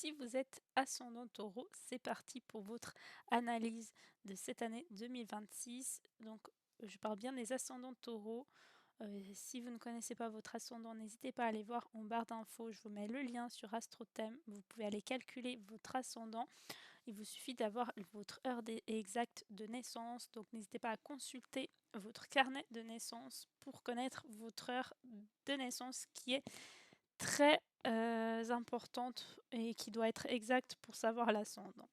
si vous êtes ascendant taureau, c'est parti pour votre analyse de cette année 2026. Donc, je parle bien des ascendants taureaux. Si vous ne connaissez pas votre ascendant, n'hésitez pas à aller voir en barre d'infos. Je vous mets le lien sur AstroThème. Vous pouvez aller calculer votre ascendant. Il vous suffit d'avoir votre heure exacte de naissance. Donc, n'hésitez pas à consulter votre carnet de naissance pour connaître votre heure de naissance qui est très importante et qui doit être exacte pour savoir l'ascendant.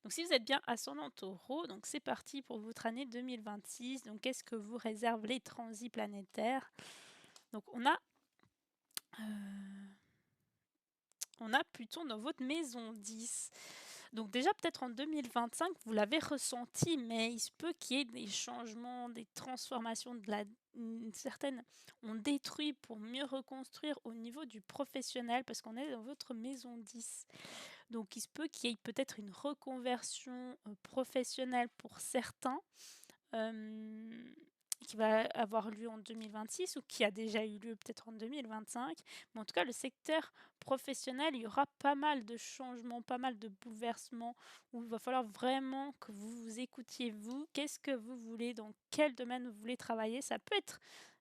Donc si vous êtes bien ascendant taureau, donc c'est parti pour votre année 2026. Donc qu'est-ce que vous réservent les transits planétaires? Donc on a Pluton dans votre maison 10. Donc déjà peut-être en 2025, vous l'avez ressenti, mais il se peut qu'il y ait des changements, des transformations certaines on détruit pour mieux reconstruire au niveau du professionnel parce qu'on est dans votre maison 10. Donc il se peut qu'il y ait peut-être une reconversion, professionnelle pour certains, hem, qui va avoir lieu en 2026 ou qui a déjà eu lieu peut-être en 2025. Mais en tout cas, le secteur professionnel, il y aura pas mal de changements, pas mal de bouleversements où il va falloir vraiment que vous vous écoutiez vous. Qu'est-ce que vous voulez? Dans quel domaine vous voulez travailler? Ça peut être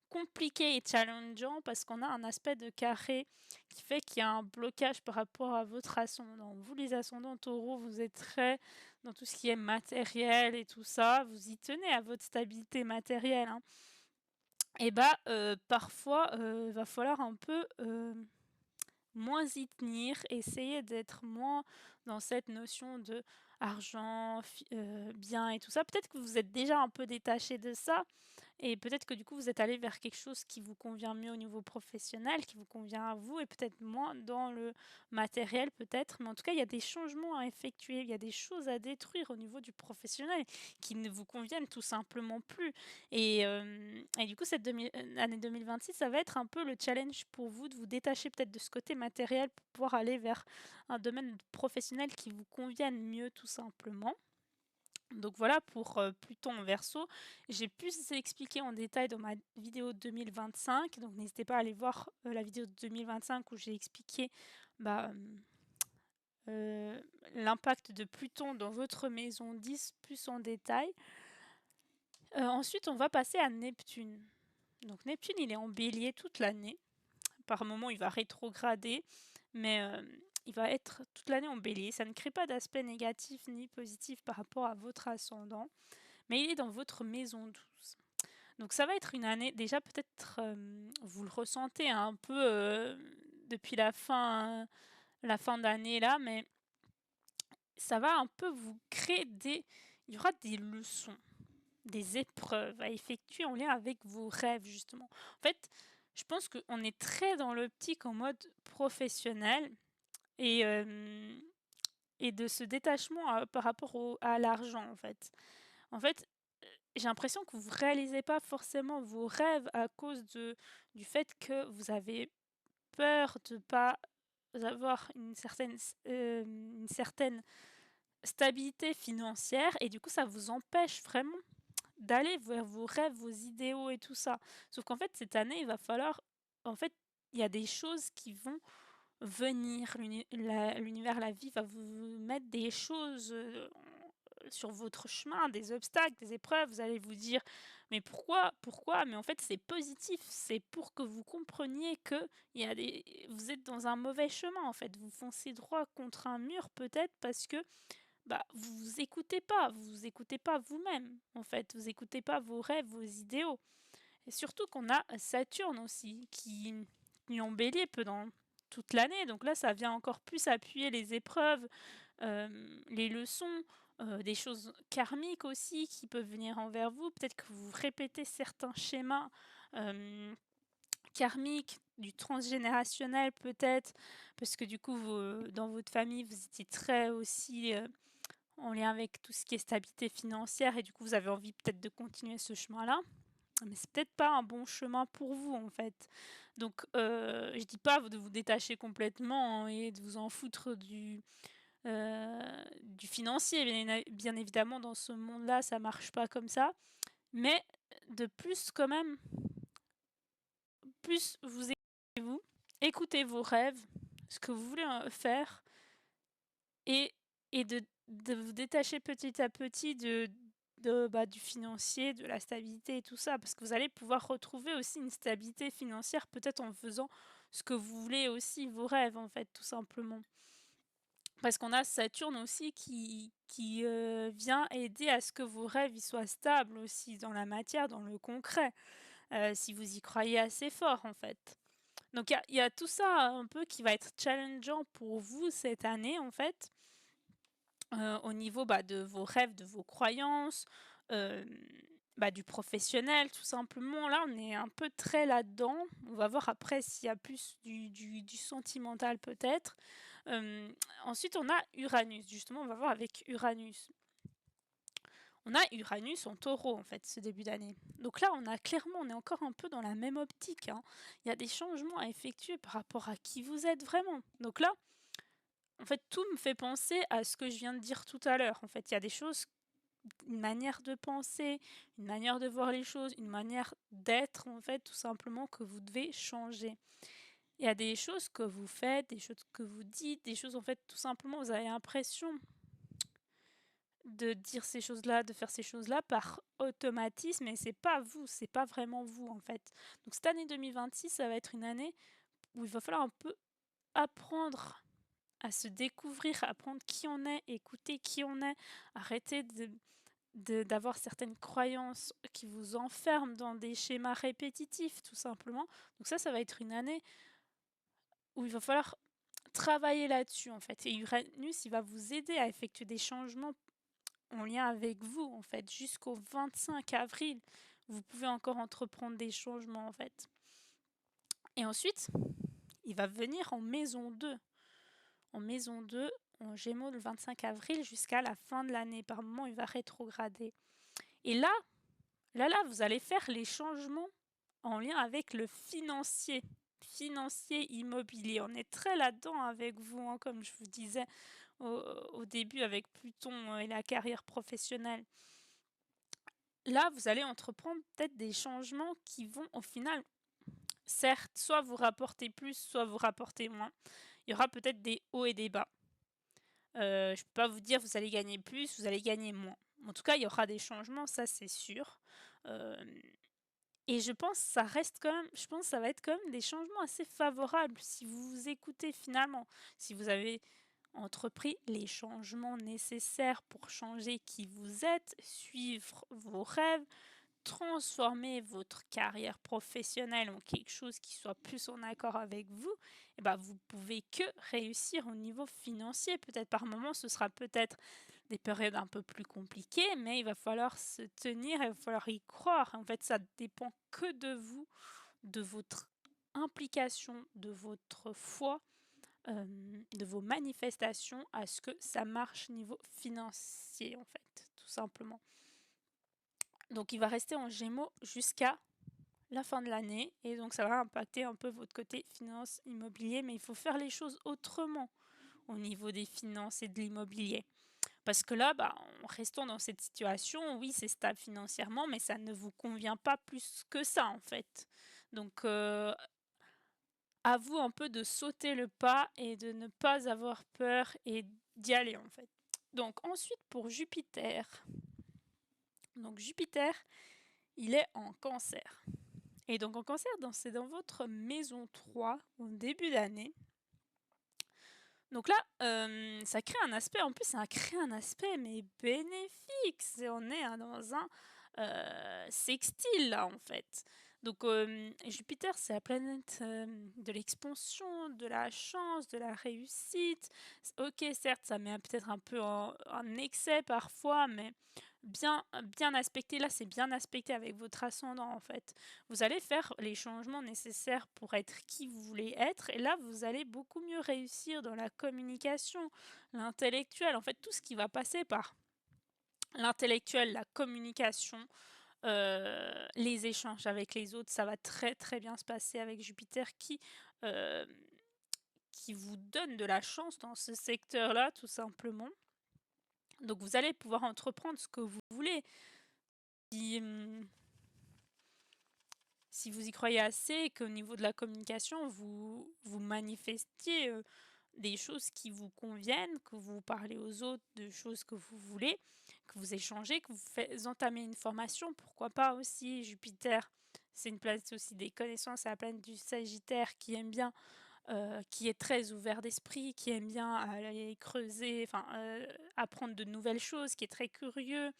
compliqué et challengeant parce qu'on a un aspect de carré qui fait qu'il y a un blocage par rapport à votre ascendant. Vous, les ascendants taureaux, vous êtes très dans tout ce qui est matériel et tout ça, vous y tenez à votre stabilité matérielle, hein. Et bah, parfois, va falloir un peu, moins y tenir, essayer d'être moins dans cette notion de argent, biens et tout ça. Peut-être que vous êtes déjà un peu détaché de ça et peut-être que du coup vous êtes allé vers quelque chose qui vous convient mieux au niveau professionnel, qui vous convient à vous et peut-être moins dans le matériel peut-être. Mais en tout cas, il y a des changements à effectuer, il y a des choses à détruire au niveau du professionnel qui ne vous conviennent tout simplement plus. Et du coup, cette année 2026, ça va être un peu le challenge pour vous de vous détacher peut-être de ce côté matériel pour pouvoir aller vers un domaine professionnel qui vous convienne mieux tout simplement. Donc voilà pour, Pluton en Verseau. J'ai plus expliqué en détail dans ma vidéo 2025, donc n'hésitez pas à aller voir, la vidéo de 2025 où j'ai expliqué, bah, l'impact de Pluton dans votre maison 10 plus en détail. Ensuite, on va passer à Neptune. Donc Neptune, il est en Bélier toute l'année. Par moments, il va rétrograder, mais il va être toute l'année en Bélier. Ça ne crée pas d'aspect négatif ni positif par rapport à votre ascendant, mais il est dans votre maison 12. Donc ça va être une année déjà peut-être, vous le ressentez un peu, depuis la fin d'année là, mais ça va un peu vous créer il y aura des leçons, des épreuves à effectuer en lien avec vos rêves justement. En fait, je pense qu'on est très dans l'optique en mode professionnel et hem et de ce détachement, par rapport à l'argent, en fait. En fait, j'ai l'impression que vous réalisez pas forcément vos rêves à cause du fait que vous avez peur de pas avoir une certaine stabilité financière et du coup, ça vous empêche vraiment d'aller vers vos rêves, vos idéaux et tout ça. Sauf qu'en fait, cette année, il va falloir en fait, il y a des choses qui vont venir. L'univers, la vie va vous mettre des choses, sur votre chemin, des obstacles, des épreuves. Vous allez vous dire: «Mais pourquoi? Pourquoi?» mais en fait, c'est positif. C'est pour que vous compreniez que il y a vous êtes dans un mauvais chemin, en fait. Vous foncez droit contre un mur peut-être parce que bah, vous vous écoutez pas vous-même, en fait. Vous écoutez pas vos rêves, vos idéaux et surtout qu'on a Saturne aussi qui est en Bélier pendant toute l'année, donc là, ça vient encore plus appuyer les épreuves, les leçons, des choses karmiques aussi qui peuvent venir envers vous. Peut-être que vous répétez certains schémas, hem, karmiques, du transgénérationnel peut-être, parce que du coup, dans votre famille, vous étiez très aussi, en lien avec tout ce qui est stabilité financière et du coup, vous avez envie peut-être de continuer ce chemin-là, mais c'est peut-être pas un bon chemin pour vous, en fait. Donc, je dis pas de vous détacher complètement, hein, et de vous en foutre du financier. Bien évidemment, dans ce monde-là, ça marche pas comme ça, mais de plus quand même, plus vous écoutez vous, écoutez vos rêves, ce que vous voulez, faire et, et de vous détacher petit à petit du financier, de la stabilité et tout ça, parce que vous allez pouvoir retrouver aussi une stabilité financière peut-être en faisant ce que vous voulez aussi, vos rêves en fait, tout simplement. Parce qu'on a Saturne aussi qui vient aider à ce que vos rêves ils soient stables aussi dans la matière, dans le concret, si vous y croyez assez fort en fait. Donc il y a tout ça un peu qui va être challengeant pour vous cette année en fait, au niveau, de vos rêves, de vos croyances, hem, du professionnel tout simplement. Là, on est un peu très là-dedans. On va voir après s'il y a plus du sentimental peut-être. Hem, Ensuite on a Uranus, justement on va voir avec Uranus. On a Uranus en Taureau en fait ce début d'année. Donc là on est encore un peu dans la même optique, hein. Il y a des changements à effectuer par rapport à qui vous êtes vraiment. Donc là, en fait, tout me fait penser à ce que je viens de dire tout à l'heure. En fait, il y a des choses, une manière de penser, une manière de voir les choses, une manière d'être, en fait, tout simplement, que vous devez changer. Il y a des choses que vous faites, des choses que vous dites, des choses, en fait, tout simplement, vous avez l'impression de dire ces choses-là, de faire ces choses-là par automatisme et c'est pas vous, c'est pas vraiment vous, en fait. Donc cette année 2026, ça va être une année où il va falloir un peu apprendre à se découvrir, apprendre qui on est, écouter qui on est, arrêter d'avoir certaines croyances qui vous enferment dans des schémas répétitifs, tout simplement. Donc ça va être une année où il va falloir travailler là-dessus, en fait. Et Uranus, il va vous aider à effectuer des changements en lien avec vous, en fait. Jusqu'au 25 avril, vous pouvez encore entreprendre des changements, en fait. Et ensuite, il va venir en maison 2. En maison 2, en Gémeaux le 25 avril jusqu'à la fin de l'année. Par moment, il va rétrograder. Et là, vous allez faire les changements en lien avec le financier immobilier. On est très là-dedans avec vous, hein, comme je vous disais au début avec Pluton et la carrière professionnelle. Là, vous allez entreprendre peut-être des changements qui vont au final, certes, soit vous rapporter plus, soit vous rapporter moins. Il y aura peut-être des hauts et des bas. Je ne peux pas vous dire vous allez gagner plus, vous allez gagner moins. En tout cas, il y aura des changements, ça c'est sûr. Hem Et je pense que ça va être quand même des changements assez favorables si vous vous écoutez finalement. Si vous avez entrepris les changements nécessaires pour changer qui vous êtes, suivre vos rêves, transformer votre carrière professionnelle en quelque chose qui soit plus en accord avec vous, et ben vous pouvez que réussir au niveau financier. Peut-être par moment, ce sera peut-être des périodes un peu plus compliquées, mais il va falloir se tenir, il va falloir y croire. En fait, ça dépend que de vous, de votre implication, de votre foi, de vos manifestations à ce que ça marche niveau financier, en fait, tout simplement. Donc il va rester en Gémeaux jusqu'à la fin de l'année et donc ça va impacter un peu votre côté finance immobilier, mais il faut faire les choses autrement au niveau des finances et de l'immobilier. Parce que là, en restant dans cette situation, oui, c'est stable financièrement, mais ça ne vous convient pas plus que ça, en fait. Donc, à vous un peu de sauter le pas et de ne pas avoir peur et d'y aller, en fait. Donc, ensuite, pour Jupiter. Donc, Jupiter, il est en Cancer. Et donc en Cancer, c'est dans votre maison 3 au début d'année. Donc là, ça crée un aspect, en plus ça crée un aspect mais bénéfique. On est dans un sextile là en fait. Donc Jupiter, c'est la planète de l'expansion, de la chance, de la réussite. Ok, certes, ça met peut-être un peu en excès parfois, mais bien aspecté. Là, c'est bien aspecté avec votre ascendant en fait. Vous allez faire les changements nécessaires pour être qui vous voulez être. Et là, vous allez beaucoup mieux réussir dans la communication, l'intellectuel. En fait, tout ce qui va passer par l'intellectuel, la communication, les échanges avec les autres, ça va très très bien se passer avec Jupiter euh, qui vous donne de la chance dans ce secteur-là, tout simplement. Donc vous allez pouvoir entreprendre ce que vous voulez. Si vous y croyez assez et qu'au niveau de la communication, vous manifestiez des choses qui vous conviennent, que vous parlez aux autres de choses que vous voulez, que vous échangez, que vous entamez une formation, pourquoi pas aussi. Jupiter, c'est une planète aussi des connaissances, c'est la planète du Sagittaire qui aime bien, qui est très ouvert d'esprit, qui aime bien aller creuser, enfin apprendre de nouvelles choses, qui est très curieux.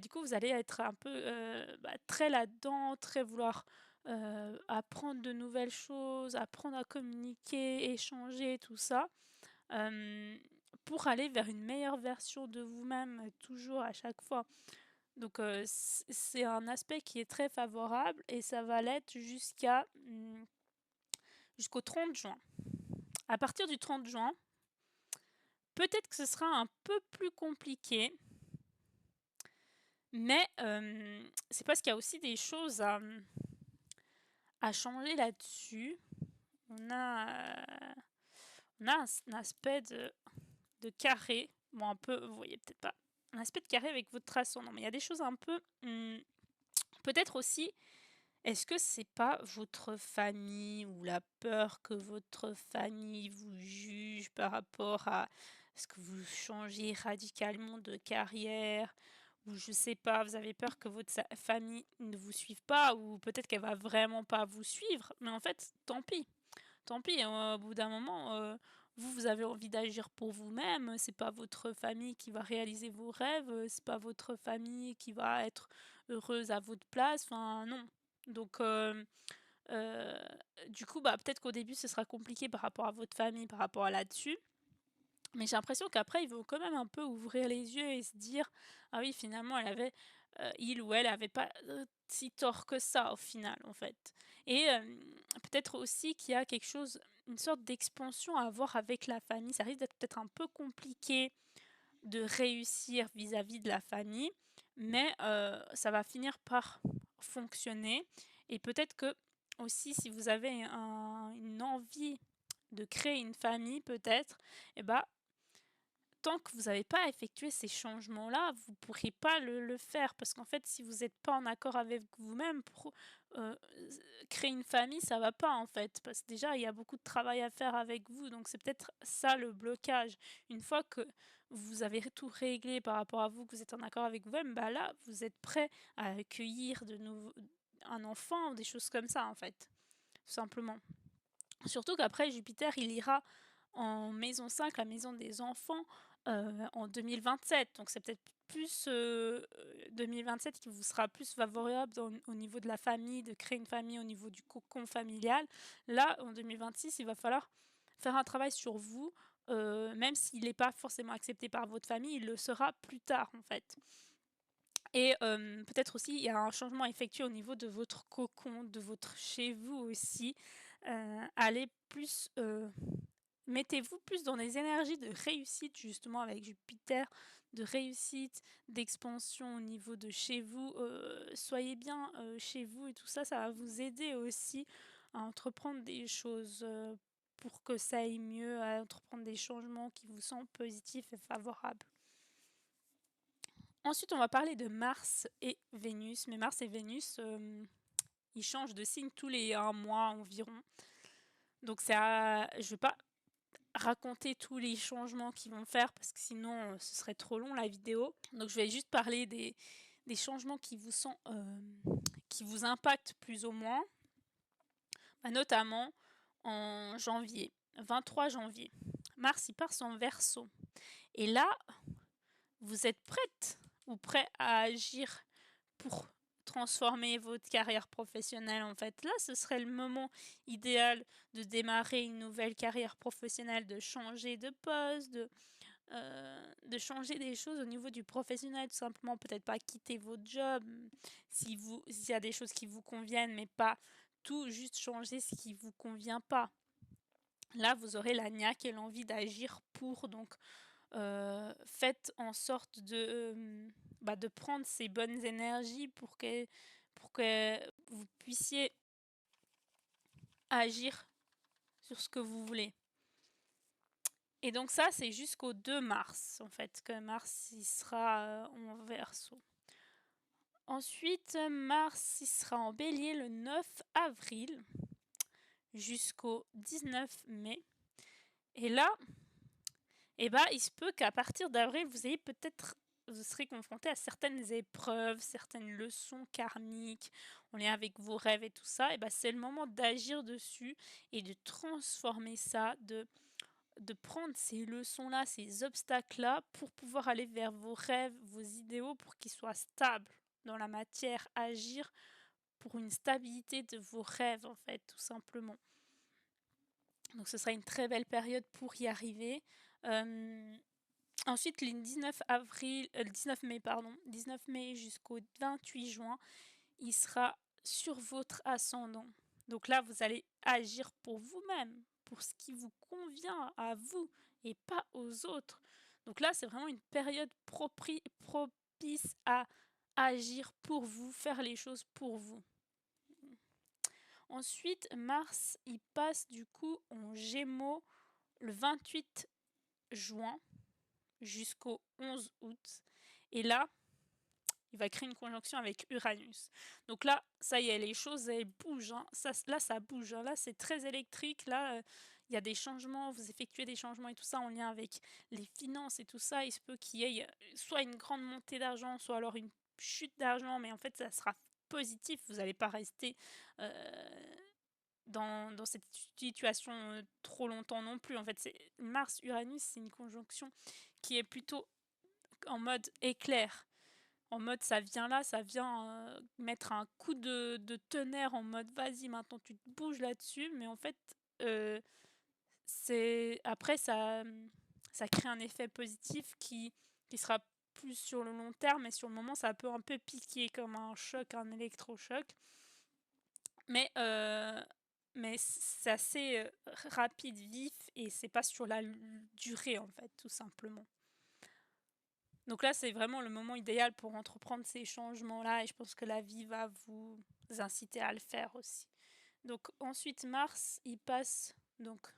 Du coup, vous allez être un peu très là-dedans, très vouloir apprendre de nouvelles choses, apprendre à communiquer, échanger, tout ça, euh, pour aller vers une meilleure version de vous-même, toujours à chaque fois. Donc, c'est un aspect qui est très favorable et ça va l'être jusqu'au 30 juin. À partir du 30 juin, peut-être que ce sera un peu plus compliqué, mais c'est parce qu'il y a aussi des choses à changer là-dessus. On a un aspect de carré, bon un peu, vous voyez peut-être pas, un aspect de carré avec votre ascendant, mais il y a des choses un peu, peut-être aussi, est-ce que c'est pas votre famille ou la peur que votre famille vous juge par rapport à ce que vous changez radicalement de carrière, ou je sais pas, vous avez peur que votre famille ne vous suive pas, ou peut-être qu'elle va vraiment pas vous suivre, mais en fait, tant pis. Tant pis, au bout d'un moment, vous avez envie d'agir pour vous-même, c'est pas votre famille qui va réaliser vos rêves, c'est pas votre famille qui va être heureuse à votre place, enfin non. Donc heu, du coup, peut-être qu'au début ce sera compliqué par rapport à votre famille, par rapport à là-dessus, mais j'ai l'impression qu'après ils vont quand même un peu ouvrir les yeux et se dire: «Ah oui finalement il ou elle avait pas, si tort que ça au final en fait». Et peut-être aussi qu'il y a quelque chose, une sorte d'expansion à avoir avec la famille. Ça risque d'être peut-être un peu compliqué de réussir vis-à-vis de la famille, mais ça va finir par fonctionner. Et peut-être que aussi si vous avez une envie de créer une famille peut-être, et tant que vous n'avez pas effectué ces changements-là, vous ne pourrez pas le faire. Parce qu'en fait, si vous n'êtes pas en accord avec vous-même, pour euh, créer une famille, ça va pas en fait. Parce que déjà, il y a beaucoup de travail à faire avec vous. Donc c'est peut-être ça le blocage. Une fois que vous avez tout réglé par rapport à vous, que vous êtes en accord avec vous-même, là, vous êtes prêt à accueillir un enfant ou des choses comme ça en fait. Tout simplement. Surtout qu'après, Jupiter, il ira en maison 5, la maison des enfants, en 2027. Donc c'est peut-être plus 2027 qui vous sera plus favorable au niveau de la famille, de créer une famille au niveau du cocon familial. Là, en 2026, il va falloir faire un travail sur vous, même s'il n'est pas forcément accepté par votre famille, il le sera plus tard en fait. Et peut-être aussi, il y a un changement effectué au niveau de votre cocon, de votre chez vous aussi. Allez plus mettez-vous plus dans des énergies de réussite justement avec Jupiter, de réussite, d'expansion au niveau de chez vous. Soyez bien chez vous et tout ça, ça va vous aider aussi à entreprendre des choses pour que ça aille mieux, à entreprendre des changements qui vous sont positifs et favorables. Ensuite, on va parler de Mars et Vénus. Mais Mars et Vénus, ils changent de signe tous les 1 mois environ. Donc je ne vais pas raconter tous les changements qu'ils vont faire parce que sinon ce serait trop long la vidéo. Donc je vais juste parler des changements qui vous impactent plus ou moins, notamment en janvier, 23 janvier. Mars il part en Verseau. Et là, vous êtes prête ou prêt à agir pour transformer votre carrière professionnelle en fait. Là, ce serait le moment idéal de démarrer une nouvelle carrière professionnelle, de changer de poste, de changer des choses au niveau du professionnel, tout simplement. Peut-être pas quitter votre job s'il y a des choses qui vous conviennent, mais pas tout, juste changer ce qui vous convient pas. Là, vous aurez la niaque et l'envie d'agir pour, donc faites en sorte de prendre ces bonnes énergies pour que vous puissiez agir sur ce que vous voulez. Et donc ça, c'est jusqu'au 2 mars, en fait, que Mars il sera en Verseau. Ensuite, Mars il sera en Bélier le 9 avril jusqu'au 19 mai. Et là, il se peut qu'à partir d'avril, vous serez confronté à certaines épreuves, certaines leçons karmiques en lien avec vos rêves et tout ça. C'est le moment d'agir dessus et de transformer ça, de prendre ces leçons-là, ces obstacles-là pour pouvoir aller vers vos rêves, vos idéaux, pour qu'ils soient stables dans la matière, agir pour une stabilité de vos rêves, en fait, tout simplement. Donc ce sera une très belle période pour y arriver. Ensuite, le 19 mai, 19 mai jusqu'au 28 juin, il sera sur votre ascendant. Donc là, vous allez agir pour vous-même, pour ce qui vous convient à vous et pas aux autres. Donc là, c'est vraiment une période propice à agir pour vous, faire les choses pour vous. Ensuite, Mars, il passe du coup en Gémeaux le 28 juin jusqu'au 11 août. Et là, il va créer une conjonction avec Uranus. Donc là, ça y est, les choses, elles bougent. Hein. Ça bouge. Hein. Là, c'est très électrique. Là, il y a des changements. Vous effectuez des changements et tout ça en lien avec les finances et tout ça. Il se peut qu'il y ait soit une grande montée d'argent, soit alors une chute d'argent. Mais en fait, ça sera positif. Vous n'allez pas rester dans cette situation trop longtemps non plus. En fait, Mars-Uranus, c'est une conjonction qui est plutôt en mode éclair. En mode ça vient là, ça vient mettre un coup de tonnerre en mode vas-y maintenant tu te bouges là-dessus. Mais en fait, après ça crée un effet positif qui sera plus sur le long terme, et sur le moment ça peut un peu piquer comme un choc, un électrochoc. Mais c'est assez rapide, vif, et c'est pas sur la durée en fait, tout simplement. Donc là, c'est vraiment le moment idéal pour entreprendre ces changements-là, et je pense que la vie va vous inciter à le faire aussi. Donc ensuite, Mars, il passe donc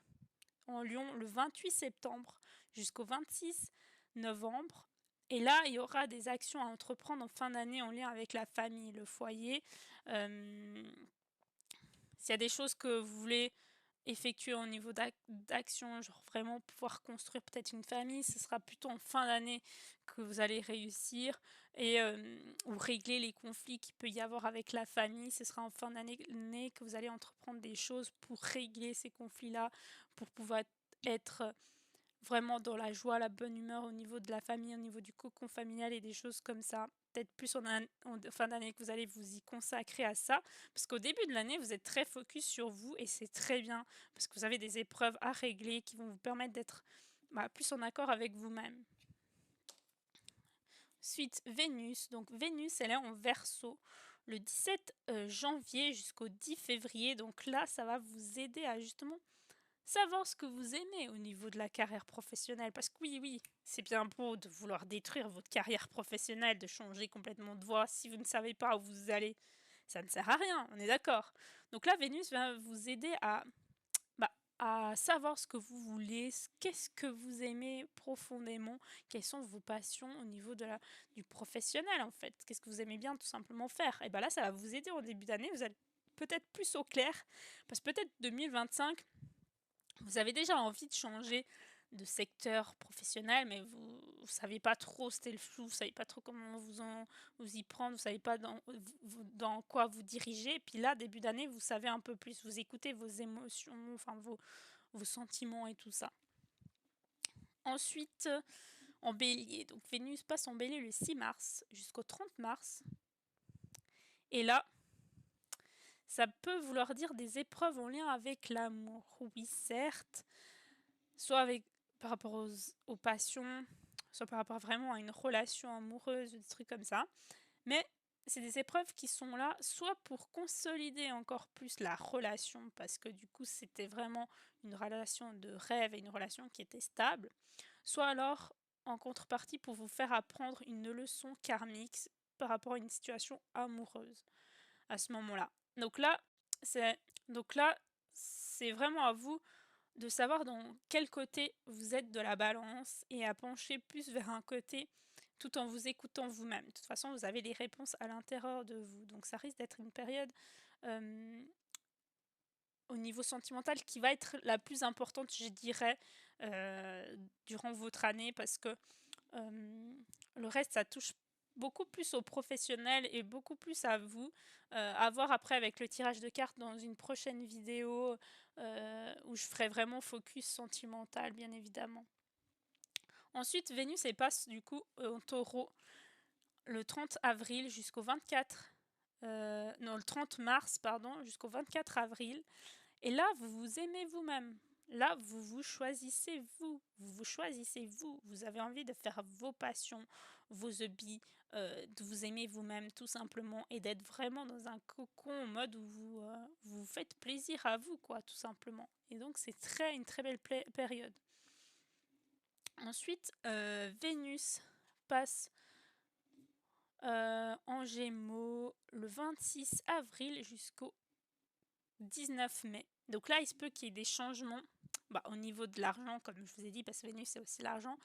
en Lion le 28 septembre jusqu'au 26 novembre. Et là, il y aura des actions à entreprendre en fin d'année en lien avec la famille, le foyer. S'il y a des choses que vous voulez effectuer au niveau d'action, genre vraiment pouvoir construire peut-être une famille, ce sera plutôt en fin d'année que vous allez réussir, et ou régler les conflits qu'il peut y avoir avec la famille. Ce sera en fin d'année que vous allez entreprendre des choses pour régler ces conflits-là, pour pouvoir être vraiment dans la joie, la bonne humeur au niveau de la famille, au niveau du cocon familial et des choses comme ça. Peut-être plus en fin d'année que vous allez vous y consacrer à ça, parce qu'au début de l'année, vous êtes très focus sur vous, et c'est très bien, parce que vous avez des épreuves à régler qui vont vous permettre d'être plus en accord avec vous-même. Ensuite, Vénus. Donc Vénus, elle est en Verseau le 17 janvier jusqu'au 10 février. Donc là, ça va vous aider à justement savoir ce que vous aimez au niveau de la carrière professionnelle. Parce que oui, c'est bien beau de vouloir détruire votre carrière professionnelle, de changer complètement de voie. Si vous ne savez pas où vous allez, ça ne sert à rien, on est d'accord. Donc là, Vénus va vous aider à savoir ce que vous voulez, qu'est-ce que vous aimez profondément, quelles sont vos passions au niveau du professionnel en fait. Qu'est-ce que vous aimez bien tout simplement faire. Et là, ça va vous aider en début d'année. Vous allez peut-être plus au clair. Parce que peut-être 2025... vous avez déjà envie de changer de secteur professionnel, mais vous ne savez pas trop, c'était le flou, vous ne savez pas trop comment vous y prendre, vous ne savez pas dans quoi vous diriger. Puis là, début d'année, vous savez un peu plus, vous écoutez vos émotions, enfin vos sentiments et tout ça. Ensuite, en Bélier, donc Vénus passe en Bélier le 6 mars jusqu'au 30 mars. Et là, ça peut vouloir dire des épreuves en lien avec l'amour. Oui, certes, soit par rapport aux passions, soit par rapport vraiment à une relation amoureuse, des trucs comme ça. Mais c'est des épreuves qui sont là soit pour consolider encore plus la relation, parce que du coup c'était vraiment une relation de rêve et une relation qui était stable, soit alors en contrepartie pour vous faire apprendre une leçon karmique par rapport à une situation amoureuse à ce moment-là. Donc là, c'est vraiment à vous de savoir dans quel côté vous êtes de la balance, et à pencher plus vers un côté tout en vous écoutant vous-même. De toute façon, vous avez les réponses à l'intérieur de vous. Donc ça risque d'être une période au niveau sentimental qui va être la plus importante, je dirais, durant votre année parce que le reste, ça touche beaucoup plus aux professionnels et beaucoup plus à vous. À voir après avec le tirage de cartes dans une prochaine vidéo où je ferai vraiment focus sentimental, bien évidemment. Ensuite, Vénus, elle passe du coup en taureau le 30 avril jusqu'au 24... non, le 30 mars, pardon, jusqu'au 24 avril. Et là, vous vous aimez vous-même. Là, vous vous choisissez vous. Vous vous choisissez vous. Vous avez envie de faire vos passions, vos hobbies, de vous aimer vous-même tout simplement et d'être vraiment dans un cocon en mode où vous faites plaisir à vous, quoi, tout simplement. Et donc, c'est une très belle période. Ensuite, Vénus passe en Gémeaux le 26 avril jusqu'au 19 mai. Donc là, il se peut qu'il y ait des changements au niveau de l'argent, comme je vous ai dit, parce que Vénus, c'est aussi l'argent.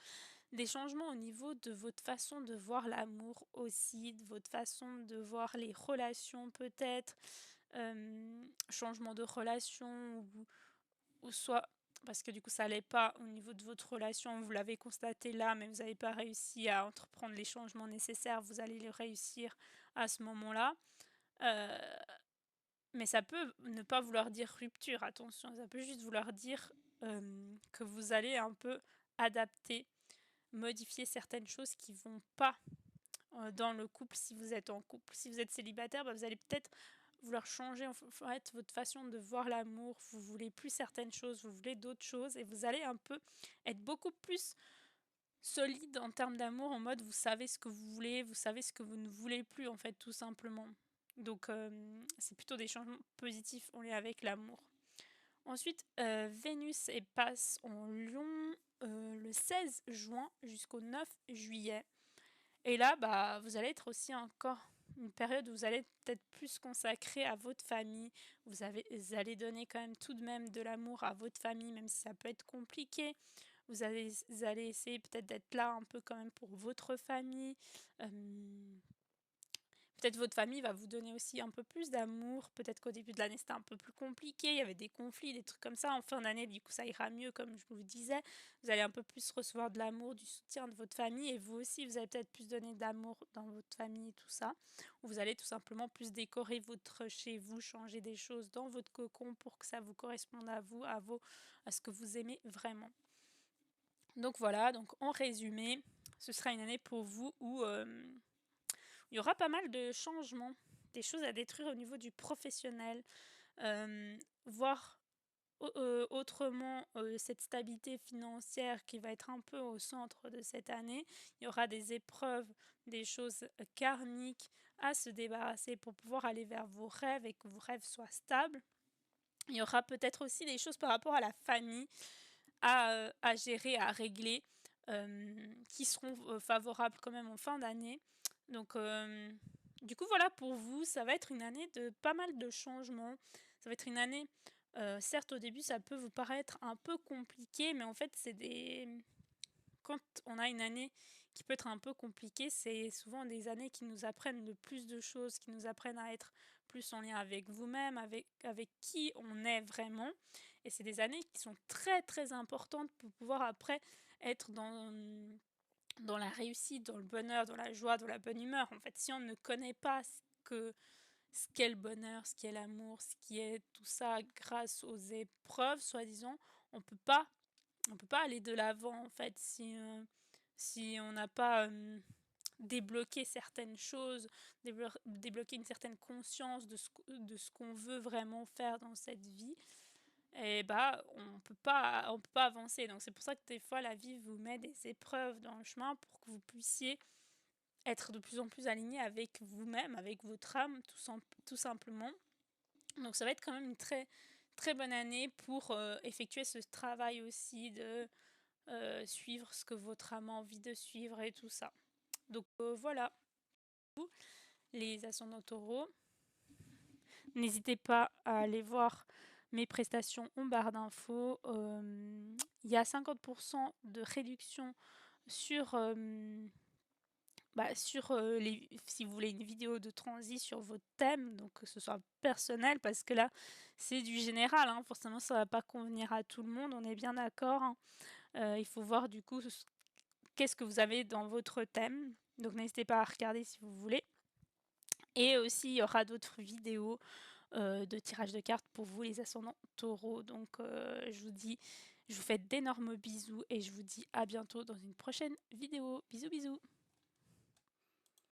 Des changements au niveau de votre façon de voir l'amour aussi, de votre façon de voir les relations peut-être. Changement de relation ou soit... Parce que du coup, ça n'allait pas au niveau de votre relation, vous l'avez constaté là, mais vous n'avez pas réussi à entreprendre les changements nécessaires, vous allez les réussir à ce moment-là. Mais ça peut ne pas vouloir dire rupture, attention, ça peut juste vouloir dire que vous allez un peu adapter, modifier certaines choses qui vont pas dans le couple si vous êtes en couple. Si vous êtes célibataire, vous allez peut-être vouloir changer en fait votre façon de voir l'amour. Vous voulez plus certaines choses, vous voulez d'autres choses et vous allez un peu être beaucoup plus solide en termes d'amour, en mode vous savez ce que vous voulez, vous savez ce que vous ne voulez plus en fait tout simplement. Donc c'est plutôt des changements positifs en lien avec l'amour. Ensuite, Vénus passe en Lion le 16 juin jusqu'au 9 juillet. Et là, vous allez être aussi encore une période où vous allez peut-être plus consacrer à votre famille. Vous allez donner quand même tout de même de l'amour à votre famille, même si ça peut être compliqué. Vous allez essayer peut-être d'être là un peu quand même pour votre famille. Peut-être votre famille va vous donner aussi un peu plus d'amour. Peut-être qu'au début de l'année, c'était un peu plus compliqué. Il y avait des conflits, des trucs comme ça. En fin d'année, du coup, ça ira mieux, comme je vous le disais. Vous allez un peu plus recevoir de l'amour, du soutien de votre famille. Et vous aussi, vous allez peut-être plus donner d'amour dans votre famille et tout ça. Ou vous allez tout simplement plus décorer votre chez vous, changer des choses dans votre cocon pour que ça vous corresponde à vous, à ce que vous aimez vraiment. Donc voilà, donc en résumé, ce sera une année pour vous où... il y aura pas mal de changements, des choses à détruire au niveau du professionnel, voir autrement cette stabilité financière qui va être un peu au centre de cette année. Il y aura des épreuves, des choses karmiques à se débarrasser pour pouvoir aller vers vos rêves et que vos rêves soient stables. Il y aura peut-être aussi des choses par rapport à la famille à gérer, à régler, qui seront favorables quand même en fin d'année. Donc, du coup, voilà pour vous, ça va être une année de pas mal de changements. Ça va être une année, certes, au début, ça peut vous paraître un peu compliqué, mais en fait, quand on a une année qui peut être un peu compliquée, c'est souvent des années qui nous apprennent le plus de choses, qui nous apprennent à être plus en lien avec vous-même, avec qui on est vraiment. Et c'est des années qui sont très très importantes pour pouvoir après être dans la réussite, dans le bonheur, dans la joie, dans la bonne humeur. En fait, si on ne connaît pas ce qu'est le bonheur, ce qu'est l'amour, ce qui est tout ça grâce aux épreuves, soi-disant, on peut pas aller de l'avant en fait si on n'a pas débloqué certaines choses, débloqué une certaine conscience de ce qu'on veut vraiment faire dans cette vie. Et on peut pas avancer. Donc c'est pour ça que des fois la vie vous met des épreuves dans le chemin pour que vous puissiez être de plus en plus aligné avec vous-même, avec votre âme, tout simplement. Donc ça va être quand même une très très bonne année pour effectuer ce travail aussi de suivre ce que votre âme a envie de suivre et tout ça. Donc voilà, les ascendants taureaux. N'hésitez pas à aller voir mes prestations en barre d'infos. Il y a 50% de réduction sur si vous voulez une vidéo de transi sur votre thème, donc que ce soit personnel, parce que là, c'est du général, hein, forcément ça va pas convenir à tout le monde, on est bien d'accord, hein. Il faut voir du coup qu'est-ce que vous avez dans votre thème, donc n'hésitez pas à regarder si vous voulez. Et aussi, il y aura d'autres vidéos de tirage de cartes pour vous les ascendants taureaux. Donc je vous fais d'énormes bisous et je vous dis à bientôt dans une prochaine vidéo. Bisous bisous.